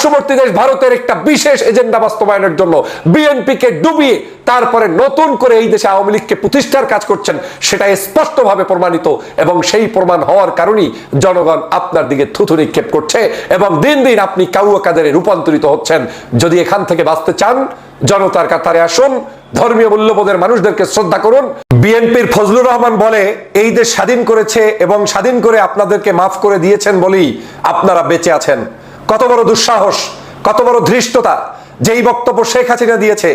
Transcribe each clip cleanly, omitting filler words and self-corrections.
পার্শ্ববর্তী দেশ ভারতের একটা বিশেষ এজেন্ডা বাস্তবায়নের জন্য বিএনপিকে ডুবিয়ে তারপরে নতুন করে এই দেশে আওয়ামী লীগকে প্রতিষ্ঠার কাজ করছেন, সেটা স্পষ্টভাবে প্রমাণিত। এবং সেই প্রমাণ হওয়ার কারণেই জনগণ আপনার দিকে থুথু নিক্ষেপ করছে এবং দিন দিন আপনি কাউয়া কাদেরে রূপান্তরিত হচ্ছেন। যদি এখান থেকে বাঁচতে চান, জনতার কাতারে আসুন, ধর্মীয় মূল্যবোধের মানুষদেরকে শ্রদ্ধা করুন। বিএনপির ফজলুর রহমান বলে এই দেশ স্বাধীন করেছে এবং স্বাধীন করে আপনাদেরকে মাফ করে দিয়েছেন বলেই আপনারা বেঁচে আছেন। কত বড় দুঃসাহস, কত বড় ধৃষ্টতা! যেই বক্তব্য শেখ হাসিনা দিয়েছে,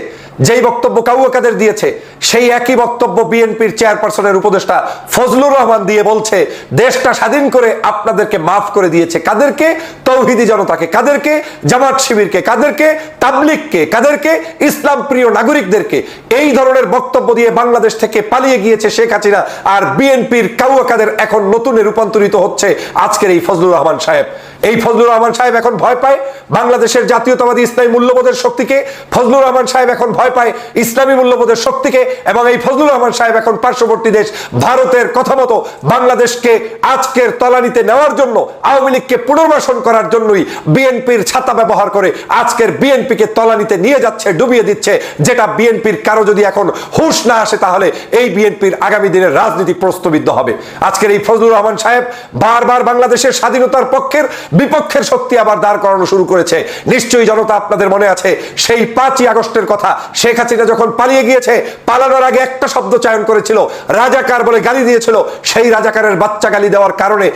যেই বক্তব্য কাউয়া কাদের দিয়েছে, সেই একই বক্তব্য বিএনপির চেয়ারপারসনের উপদেষ্টা ফজলুর রহমান দিয়ে বলছে দেশটা স্বাধীন করে আপনাদেরকে মাফ করে দিয়েছে। কাদেরকে? তৌহিদি জনতাকে। কাদেরকে? জামাত শিবিরকে। কাদেরকে? তাবলিগকে। কাদেরকে? ইসলাম প্রিয় নাগরিকদেরকে। এই ধরনের বক্তব্য দিয়ে বাংলাদেশ থেকে পালিয়ে গিয়েছে শেখ হাসিনা, আর বিএনপির কাউয়া কাদের এখন নতুনে রূপান্তরিত হচ্ছে আজকের এই ফজলুর রহমান সাহেব। এই ফজলুর রহমান সাহেব এখন ভয় পায় বাংলাদেশের জাতীয়তাবাদী ইসলামী মূল্যবোধের শক্তিকে। ফজলুর রহমান সাহেব এখন ভয় পায় ইসলামী মূল্যবোধের শক্তিকে। এবং এই ফজলুর রহমান সাহেব এখন পার্শ্ববর্তী দেশ ভারতের কথা মতো বাংলাদেশকে আজকের তলানিতে নেওয়ার জন্য, আওয়ামী লীগকে পুনর্বাসন করার জন্যই বিএনপির ছাতা ব্যবহার করে আজকের বিএনপিকে তলানিতে নিয়ে যাচ্ছে, ডুবিয়ে দিচ্ছে। যেটা বিএনপির কারো যদি এখন হুঁশ না আসে, তাহলে এই বিএনপির আগামী দিনের রাজনীতি প্রশ্নবিদ্ধ হবে। আজকের এই ফজলুর রহমান সাহেব বারবার বাংলাদেশের স্বাধীনতার পক্ষের বিপক্ষের শক্তি আবার দাঁড় করানো শুরু করেছে। নিশ্চয়ই জনতা আপনাদের মনে আছে সেই 5ই আগস্টের কথা। শেখ হাসিনা যখন পালিয়ে গিয়েছে, পালানোর আগে একটা শব্দ চয়ন করেছিল, রাজাকার বলে গালি দিয়েছিল। সেই রাজাকারের বাচ্চা গালি দেওয়ার কারণে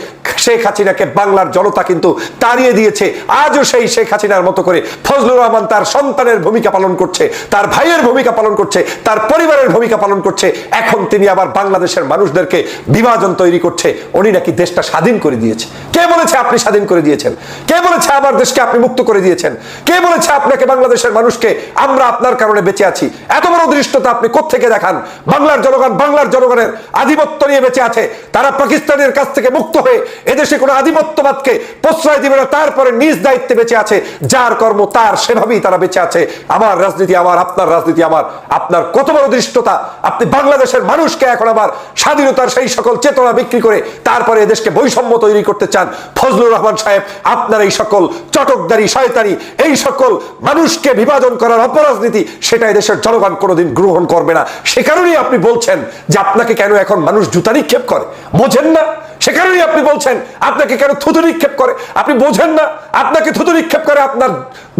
শেখ হাসিনাকে বাংলার জনতা কিন্তু তাড়িয়ে দিয়েছে। আজও সেই শেখ হাসিনার মতো করে ফজলুর রহমান তার সন্তানের ভূমিকা পালন করছে, তার ভাইয়ের ভূমিকা পালন করছে, তার পরিবারের ভূমিকা পালন করছে। এখন তিনি আবার বাংলাদেশের মানুষদেরকে বিভাজন তৈরি করছে। উনি নাকি দেশটা স্বাধীন করে দিয়েছে। কে বলেছে আপনি স্বাধীন করে দিয়েছেন? কে বলেছে আমার দেশকে আপনি মুক্ত করে দিয়েছেন? কে বলেছে আপনাকে, বাংলাদেশের মানুষকে, আমরা আপনার কারণে বেঁচে আছি? এত বড় দৃষ্টতা আপনি কোত্থেকে দেখান? বাংলার জনগণ বাংলার জনগণের আধিপত্য নিয়ে বেঁচে আছে। তারা পাকিস্তানের কাছ থেকে মুক্ত হয়ে এদেশে কোনো আধিপত্যবাদকে প্রশ্রয় দিবে না, তারপরে নিজ দায়িত্বে বেঁচে আছে। যার কর্ম তার, সেভাবেই তারা বেঁচে আছে। আমার রাজনীতি আমার, আপনার রাজনীতি আমার। আপনার কত বড় দৃষ্টতা! আপনি বাংলাদেশের মানুষকে এখন আবার স্বাধীনতার সেই সকল চেতনা বিক্রি করে তারপরে এদেশকে বৈষম্য তৈরি করতে চান। ফজলুর রহমান সাহেব, আপনার এই সকল চটকদারি, শয়তানি, এই সকল মানুষকে বিভাজন করার অপরাজনীতি, সেটা দেশের জনগণ কোনোদিন গ্রহণ করবে না। সে কারণেই আপনি বলছেন যে আপনাকে কেন এখন মানুষ জুতা নিক্ষেপ করে, বোঝেন না? সে কারণেই আপনি বলছেন আপনাকে কেন থুতু নিক্ষেপ করে, আপনি বোঝেন না? আপনাকে থুতু নিক্ষেপ করে আপনার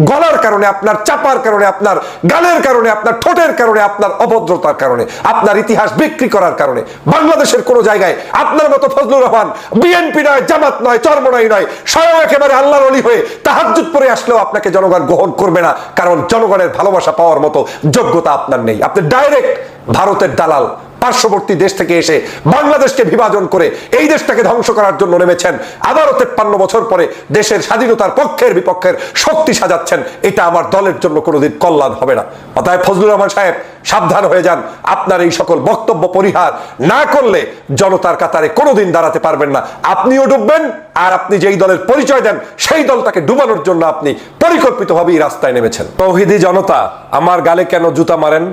গলার কারণে, আপনার চাপার কারণে, আপনার গালের কারণে, আপনার ঠোঁটের কারণে, আপনার অভদ্রতার কারণে, আপনার ইতিহাস বিক্রি করার কারণে। বাংলাদেশের কোন জায়গায় আপনার মতো ফজলুর রহমান বিএনপি নয়, জামাত নয়, চরমনাই নয়, স্বয়ং একেবারে আল্লাহর ওলি হয়ে তাহাজ্জুদ পড়ে আসলেও আপনাকে জনগণ গ্রহণ করবে না, কারণ জনগণের ভালোবাসা পাওয়ার মতো যোগ্যতা আপনার নেই। আপনি ডাইরেক্ট ভারতের দালাল, পার্শ্ববর্তী দেশ থেকে এসে বাংলাদেশকে বিভাজন করে এই দেশটাকে ধ্বংস করার জন্য নেমেছেন। আবারও 53 বছর পরে দেশের স্বাধীনতার পক্ষের বিপক্ষের শক্তি সাজাচ্ছেন। এটা আমার দলের জন্য কোনোদিন কল্যাণ হবে না। অতএব ফজলুর রহমান সাহেব, সাবধান হয়ে যান। আপনার এই সকল বক্তব্য পরিহার না করলে জনতার কাতারে কোনোদিন দাঁড়াতে পারবেন না। আপনিও ডুববেন, আর আপনি যেই দলের পরিচয় দেন সেই দলটাকে ডুবানোর জন্য আপনি পরিকল্পিতভাবেই রাস্তায় নেমেছেন। তৌহিদি জনতা, আমার গালে কেন জুতা মারেন?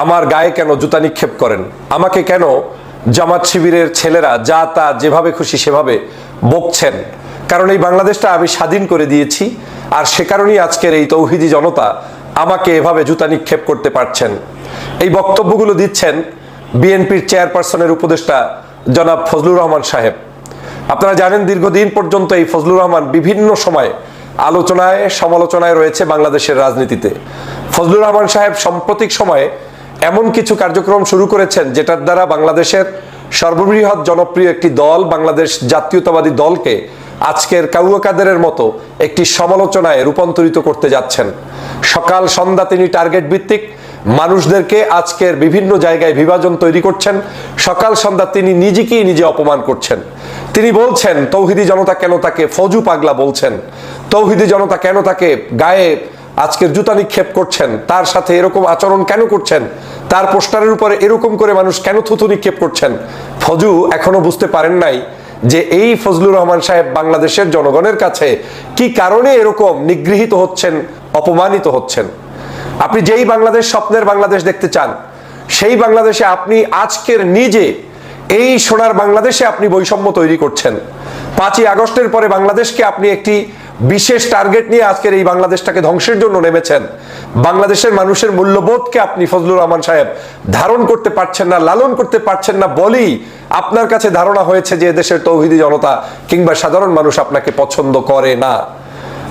আমার গায়ে কেন জুতা নিক্ষেপ করেন? আমাকে কেন জামাত শিবিরের ছেলেরা যা তা যেভাবে খুশি সেভাবে বকছেন? কারণ এই বাংলাদেশটা আমি স্বাধীন করে দিয়েছি, আর সে কারণেই আজকের এই তৌহিদি জনতা আমাকে এভাবে জুতা নিক্ষেপ করতে পারছেন। এই বক্তব্যগুলো দিচ্ছেন বিএনপির চেয়ারপারসনের উপদেষ্টা জনাব ফজলুর রহমান সাহেব। আপনারা জানেন দীর্ঘদিন পর্যন্ত এই ফজলুর রহমান বিভিন্ন সময় আলোচনায় সমালোচনায় রয়েছে বাংলাদেশের রাজনীতিতে। ফজলুর রহমান সাহেব সাম্প্রতিক সময়ে এমন কিছু কার্যক্রম শুরু করেছেন যেটার দ্বারা বাংলাদেশের সর্ববৃহৎ জনপ্রিয় একটি দল, বাংলাদেশ জাতীয়তাবাদী দলকে আজকের কাউয়া কাদেরের মতো একটি সমালোচনায় রূপান্তরিত করতে যাচ্ছেন। সকাল সন্ধ্যা তিনি টার্গেট ভিত্তিক মানুষদেরকে আজকের বিভিন্ন জায়গায় বিভাজন তৈরি করছেন। সকাল সন্ধ্যা তিনি নিজেকেই নিজে অপমান করছেন। তিনি বলছেন তৌহিদি জনতা কেন তাকে ফজু পাগলা বলছেন, তৌহিদি জনতা কেন তাকে গায়ে আজকের জুতা নিক্ষেপ করছেন, তার সাথে এরকম আচরণ কেন করছেন, তার পোস্টারের উপরে এরকম করে মানুষ কেন থুতু নিক্ষেপ করছেন। ফজু এখনো বুঝতে পারেন নাই যে এই ফজলুর রহমান সাহেব বাংলাদেশের জনগণের কাছে কি কারণে এরকম নিগৃহীত হচ্ছেন, অপমানিত হচ্ছেন। আপনি যেই বাংলাদেশ, স্বপ্নের বাংলাদেশ দেখতে চান, সেই বাংলাদেশে আপনি আজকের নিজে এই সোনার বাংলাদেশে আপনি বৈষম্য তৈরি করছেন। 5ই আগস্টের পরে বাংলাদেশকে আপনি একটি বিশেষ টার্গেট নিয়ে আজকের এই বাংলাদেশটাকে ধ্বংসের জন্য নেমেছেন। বাংলাদেশের মানুষের মূল্যবোধকে আপনি ফজলুর রহমান সাহেব ধারণ করতে পারছেন না, লালন করতে পারছেন না বলেই আপনার কাছে ধারণা হয়েছে যে দেশের তৌহিদি জনতা কিংবা সাধারণ মানুষ আপনাকে পছন্দ করে না।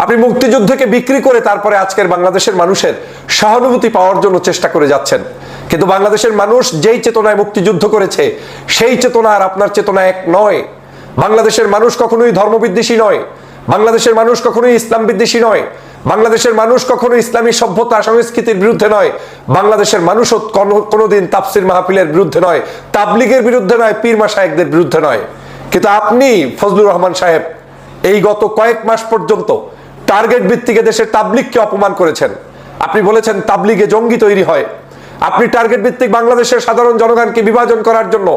আপনি মুক্তিযুদ্ধকে বিক্রি করে তারপরে আজকের বাংলাদেশের মানুষের সহানুভূতি পাওয়ার জন্য চেষ্টা করে যাচ্ছেন, কিন্তু বাংলাদেশের মানুষ যেই চেতনায় মুক্তিযুদ্ধ করেছে সেই চেতনা আর আপনার চেতনা এক নয়। বাংলাদেশের মানুষ কখনোই ধর্মবিদ্বেষী নয়, বাংলাদেশের মানুষ কখনোই ইসলাম বিদ্বেষী নয়, বাংলাদেশের মানুষ কখনো ইসলামী সভ্যতা সংস্কৃতির বিরুদ্ধে নয়, বাংলাদেশের মানুষও কোনোদিন তাফসির মাহফিলের বিরুদ্ধে নয়, তাবলিগের বিরুদ্ধে নয়, পীর মাশায়েখদের বিরুদ্ধে নয়। কিন্তু আপনি ফজলুর রহমান সাহেব এই গত কয়েক মাস পর্যন্ত টার্গেট ভিত্তিকে দেশের তাবলিগকে অপমান করেছেন। আপনি বলেছেন তাবলিগে জঙ্গি তৈরি হয়। আপনি টার্গেট ভিত্তিক বাংলাদেশের সাধারণ জনগণকে বিভাজন করার জন্য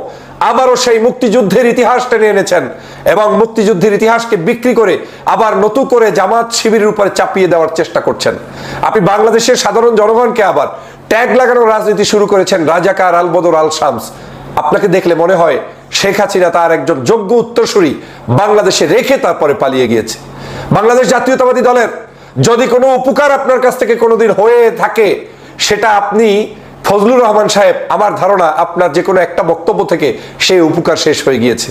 আবারও সেই মুক্তিযুদ্ধের ইতিহাস টেনে এনেছেন এবং মুক্তিযুদ্ধের ইতিহাসকে বিক্রি করে আবার নতুন করে জামাত শিবিরের উপরে চাপিয়ে দেওয়ার চেষ্টা করছেন। আপনি বাংলাদেশের সাধারণ জনগণকে আবার ট্যাগ লাগানোর রাজনীতি শুরু করেছেন, রাজাকার, আল বদর, আল শামস। আপনাকে দেখলে মনে হয় শেখ হাসিনা তার একজন যোগ্য উত্তরসূরি বাংলাদেশে রেখে তারপরে পালিয়ে গিয়েছে। বাংলাদেশ জাতীয়তাবাদী দলের যদি কোনো উপকার আপনার কাছ থেকে কোনোদিন হয়ে থাকে, সেটা আপনি ফজলুর রহমান সাহেব, আমার ধারণা আপনার যে কোনো একটা বক্তব্য থেকে সেই উপকার শেষ হয়ে গিয়েছে।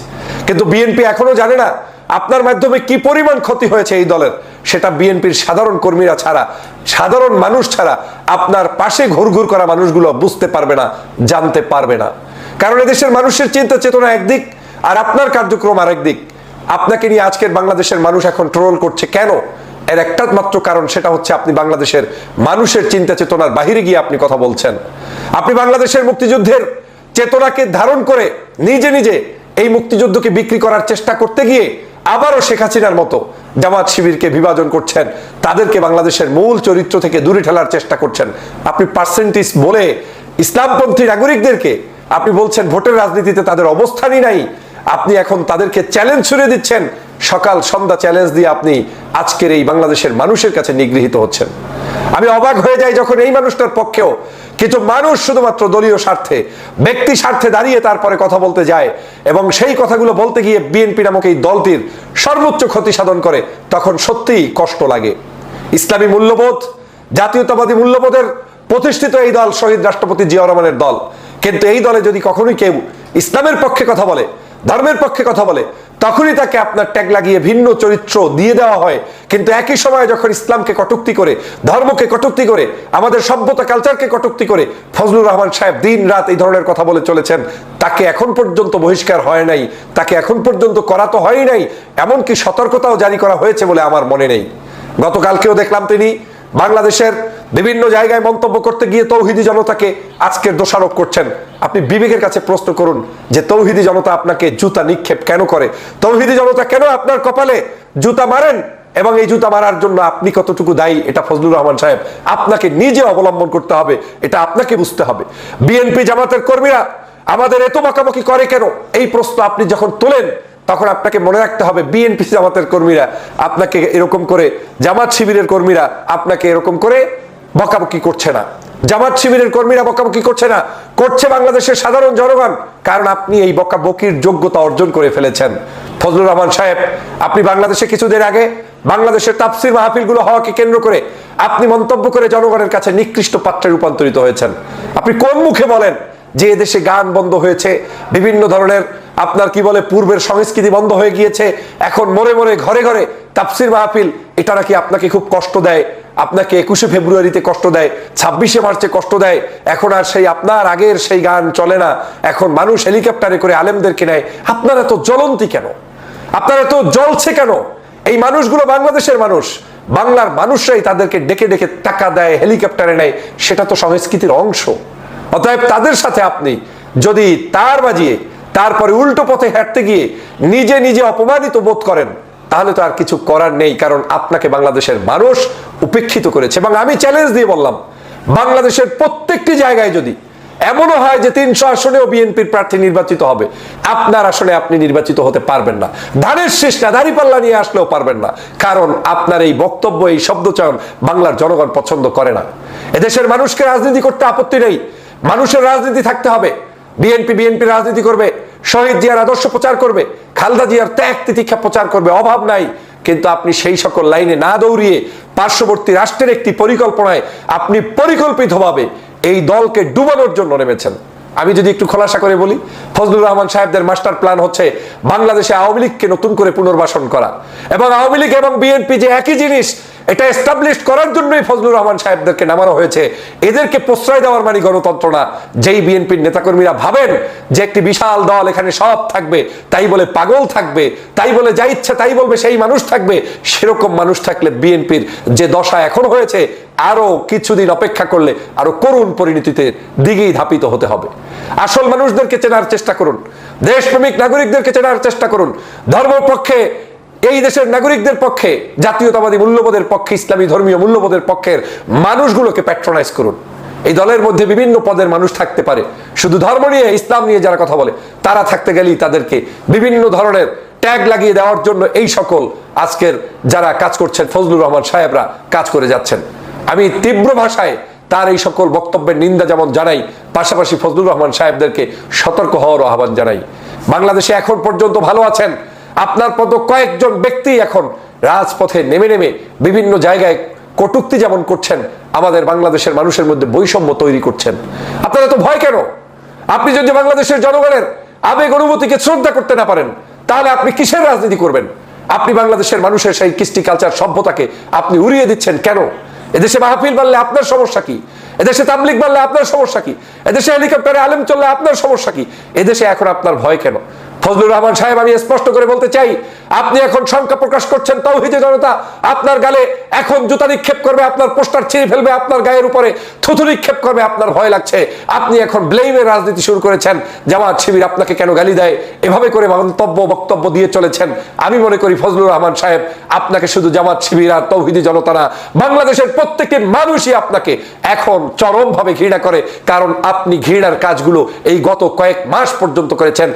কিন্তু বিএনপি এখনো জানে না আপনার মাধ্যমে কি পরিমাণ ক্ষতি হয়েছে এই দলের। সেটা বিএনপির সাধারণ কর্মীরা ছাড়া, সাধারণ মানুষ ছাড়া আপনার পাশে ঘুরঘুর করা মানুষগুলো বুঝতে পারবে না, জানতে পারবে না। কারণ এদেশের মানুষের চিন্তা চেতনা একদিক আর আপনার কার্যক্রম আরেক দিক। আপনাকে নিয়ে আজকের বাংলাদেশের মানুষ এখন ট্রোল করছে কেন? এর একটা মাত্র কারণ, সেটা হচ্ছে আপনি বাংলাদেশের মানুষের চিন্তা চেতনার বাহিরে গিয়ে আপনি কথা বলছেন। আপনি বাংলাদেশের মুক্তিযুদ্ধের চেতনাকে ধারণ করে নিজে নিজে এই মুক্তিযুদ্ধকে বিক্রি করার চেষ্টা করতে গিয়ে আবারও শেখ হাসিনার মতো জামাত শিবিরকে বিভাজন করছেন, তাদেরকে বাংলাদেশের মূল চরিত্র থেকে দূরে ঠেলার চেষ্টা করছেন। আপনি পার্সেন্টেজ বলে ইসলামপন্থী নাগরিকদেরকে আপনি বলছেন ভোটের রাজনীতিতে তাদের অবস্থানই নাই। আপনি এখন তাদেরকে চ্যালেঞ্জ ছুড়ে দিচ্ছেন, সকাল সন্ধ্যা চ্যালেঞ্জ দিয়ে আপনি আজকের এই বাংলাদেশের মানুষের কাছে নিগৃহীত হচ্ছেন। আমি অবাক হয়ে যাই যখন এই মানুষটার পক্ষেও কিছু মানুষ শুধুমাত্র দলীয় স্বার্থে, ব্যক্তি স্বার্থে দাঁড়িয়ে তারপরে কথা বলতে যায় এবং সেই কথাগুলো বলতে গিয়ে বিএনপি নামক এই দলটির সর্বোচ্চ ক্ষতি সাধন করে, তখন সত্যিই কষ্ট লাগে। ইসলামী মূল্যবোধ, জাতীয়তাবাদী মূল্যবোধের প্রতিষ্ঠিত এই দল শহীদ রাষ্ট্রপতি জিয়াউর রহমানের দল, কিন্তু এই দলে যদি কখনোই কেউ ইসলামের পক্ষে কথা বলে, ধর্মের পক্ষে কথা বলে, তখনই তাকে আপনার ট্যাগ লাগিয়ে ভিন্ন চরিত্র দিয়ে দেওয়া হয়। কিন্তু একই সময়ে যখন ইসলামকে কটূক্তি করে, ধর্মকে কটূক্তি করে, আমাদের সভ্যতা কালচারকে কটূক্তি করে ফজলুর রহমান সাহেব দিন রাত এই ধরনের কথা বলে চলেছেন, তাকে এখন পর্যন্ত বহিষ্কার হয় নাই, তাকে এখন পর্যন্ত করা তো হয় নাই, এমনকি সতর্কতাও জারি করা হয়েছে বলে আমার মনে নেই। গতকালকেও দেখলাম তিনি বাংলাদেশের বিভিন্ন জায়গায় মন্তব্য করতে গিয়ে তৌহিদি জনতাকে আজকের দোষারোপ করছেন। আপনি বিবেকের কাছে প্রশ্ন করুন যে তৌহিদি জনতা আপনাকে জুতা নিক্ষেপ কেন করে, তৌহিদি জনতা কেন আপনার কপালে জুতা মারেন, এবং এই জুতা মারার জন্য আপনি কতটুকু দায়ী, এটা ফজলুর রহমান সাহেব আপনাকে নিজে অবলম্বন করতে হবে, এটা আপনাকে বুঝতে হবে। বিএনপি জামাতের কর্মীরা আমাদের এত বকাবকি করে কেন, এই প্রশ্ন আপনি যখন তোলেন তখন আপনাকে মনে রাখতে হবে বিএনপি জামাতের কর্মীরা আপনাকে এরকম করে, জামাত শিবিরের কর্মীরা আপনাকে এরকম করে বকাবকি করছে না। জামাত শিবিরের কর্মীরা বকাবকি করছে না, করছে বাংলাদেশের সাধারণ জনগণ, কারণ আপনি এই বকাবকির যোগ্যতা অর্জন করে ফেলেছেন। ফজলুর রহমান সাহেব, আপনি বাংলাদেশে কিছুদিন আগে বাংলাদেশের তাফসির মাহফিলগুলো হওয়াকে কেন্দ্র করে আপনি মন্তব্য করে জনগণের কাছে নিকৃষ্ট পাত্রে রূপান্তরিত হয়েছেন। আপনি কোন মুখে বলেন যে এদেশে গান বন্ধ হয়েছে, বিভিন্ন ধরনের আপনার কি বলে পূর্বের সংস্কৃতি বন্ধ হয়ে গিয়েছে, এখন মোড়ে মোড়ে ঘরে ঘরে তাফসির মাহফিল, এটা নাকি আপনাকে খুব কষ্ট দেয়, আপনাকে 21শে ফেব্রুয়ারিতে কষ্ট দেয়, 26শে মার্চে কষ্ট দেয়, এখন আর সেই আপনার আগের সেই গান চলে না, এখন মানুষ হেলিকপ্টারে করে আলেমদেরকে নেয়। আপনারা এত জ্বলন্তি কেন, আপনারা এত জ্বলছে কেন? এই মানুষগুলো বাংলাদেশের মানুষ, বাংলার মানুষরাই তাদেরকে ডেকে ডেকে টাকা দেয়, হেলিকপ্টারে নেয়, সেটা তো সংস্কৃতির অংশ। অতএব তাদের সাথে আপনি যদি তার বাজিয়ে তারপরে উল্টো পথে হাঁটতে গিয়ে নিজে নিজে অপমানিত বোধ করেন, তাহলে তো আর কিছু করার নেই, কারণ আপনাকে বাংলাদেশের মানুষ উপেক্ষিত করেছে। এবং আমি চ্যালেঞ্জ দিয়ে বললাম, বাংলাদেশের প্রত্যেকটি জায়গায় যদি এমনও হয় যে 300 আসনেও বিএনপির প্রার্থী নির্বাচিত হবে, আপনার আসনে আপনি নির্বাচিত হতে পারবেন না, ধানের শেষ না দাঁড়িপাল্লা নিয়ে আসলেও পারবেন না, কারণ আপনার এই বক্তব্য, এই শব্দচয়ন বাংলার জনগণ পছন্দ করে না। এদেশের মানুষকে রাজনীতি করতে আপত্তি নেই, মানুষের রাজনীতি থাকতে হবে। বিএনপি রাজনীতি করবে, শহীদ জিয়ার আদর্শ প্রচার করবে, খালেদা জিয়ার ত্যাগ তিতিক্ষা প্রচার করবে, অভাব নাই, কিন্তু আপনি সেই সকল লাইনে না দৌড়িয়ে পার্শ্ববর্তী রাষ্ট্রের একটি পরিকল্পনায় আপনি পরিকল্পিতভাবে এই দলকে ডুবানোর জন্য নেমেছেন। আমি যদি একটু খোলাসা করে বলি, ফজলুর রহমান সাহেবদের মাস্টার প্ল্যান হচ্ছে বাংলাদেশে আওয়ামী লীগকে নতুন করে পুনর্বাসন করা, এবং আওয়ামী লীগ এবং বিএনপি যে একই জিনিস, এটা এস্টাবলিশ করার জন্যই ফজলুর রহমান সাহেবদেরকে নামানো হয়েছে। এদেরকে প্রশ্রয় দেওয়ার মানে গণতন্ত্র না। যেই বিএনপির নেতাকর্মীরা ভাবেন যে একটি বিশাল দল, এখানে সব থাকবে, তাই বলে পাগল থাকবে, তাই বলে যা ইচ্ছা তাই বলবে সেই মানুষ থাকবে, সেরকম মানুষ থাকলে বিএনপির যে দশা এখন হয়েছে, আরো কিছুদিন অপেক্ষা করলে আরো করুণ পরিণতিতে দিকেই ধাপিত হতে হবে। আসল মানুষদেরকে চেনার চেষ্টা করুন, দেশপ্রেমিক নাগরিকদেরকে চেনার চেষ্টা করুন, ধর্মপক্ষে, এই দেশের নাগরিকদের পক্ষে, জাতীয়তাবাদী মূল্যবোধের পক্ষে, ইসলামী ধর্মীয় মূল্যবোধের পক্ষের মানুষগুলোকে প্যাট্রোনাইজ করুন। এই দলের মধ্যে বিভিন্ন পদের মানুষ থাকতে পারে, শুধু ধর্ম নিয়ে, ইসলাম নিয়ে যারা কথা বলে তারা থাকতে গেলেই তাদেরকে বিভিন্ন ধরনের ট্যাগ লাগিয়ে দেওয়ার জন্য এই সকল আজকের যারা কাজ করছেন ফজলুর রহমান সাহেবরা কাজ করে যাচ্ছেন। আমি তীব্র ভাষায় তার এই সকল বক্তব্যের নিন্দা যেমন জানাই, পাশাপাশি ফজলুর রহমান সাহেবদেরকে সতর্ক হওয়ার আহ্বান জানাই। বাংলাদেশে এখন পর্যন্ত ভালো আছেন, আপনার মতো কয়েকজন ব্যক্তি এখন রাজপথে নেমে নেমে বিভিন্ন জায়গায় কটূক্তি যেমন করছেন, আমাদের বাংলাদেশের মানুষের মধ্যে বৈষম্য তৈরি করছেন। আপনারা তো ভয় কেন? আপনি যদি বাংলাদেশের জনগণের আবেগ অনুভূতিকে শ্রদ্ধা করতে না পারেন, তাহলে আপনি কিসের রাজনীতি করবেন? আপনি বাংলাদেশের মানুষের সেই কৃষ্টি কালচার সভ্যতাকে আপনি উড়িয়ে দিচ্ছেন কেন? এদেশে মাহফিল বাড়লে আপনার সমস্যা কি? এদেশে তাবলিগ বাড়লে আপনার সমস্যা কি? এদেশে হেলিকপ্টারে আলেম চললে আপনার সমস্যা কি? এদেশে এখন আপনার ভয় কেন? ফজলুর রহমান সাহেব, আমি স্পষ্ট করে বলতে চাই, আপনি এখন শঙ্কা প্রকাশ করছেন তৌহিদে জনতা আপনার গালে এখন জুতা নিক্ষেপ করবে, আপনার পোস্টার ছিঁড়ে ফেলবে, আপনার গায়ের উপরে থুতু নিক্ষেপ করবে, আপনার ভয় লাগছে। আপনি এখন ব্লেমের রাজনীতি শুরু করেছেন, জামাত শিবির আপনাকে কেন গালি দেয়, এভাবে করে বক্তব্য দিয়ে চলেছেন। আমি মনে করি ফজলুর রহমান সাহেব, আপনাকে শুধু জামাত শিবির আর তৌহিদি জনতা না, বাংলাদেশের প্রত্যেকটি মানুষই আপনাকে এখন চরমভাবে ঘৃণা করে, কারণ আপনি ঘৃণার কাজগুলো এই গত কয়েক মাস পর্যন্ত করেছেন।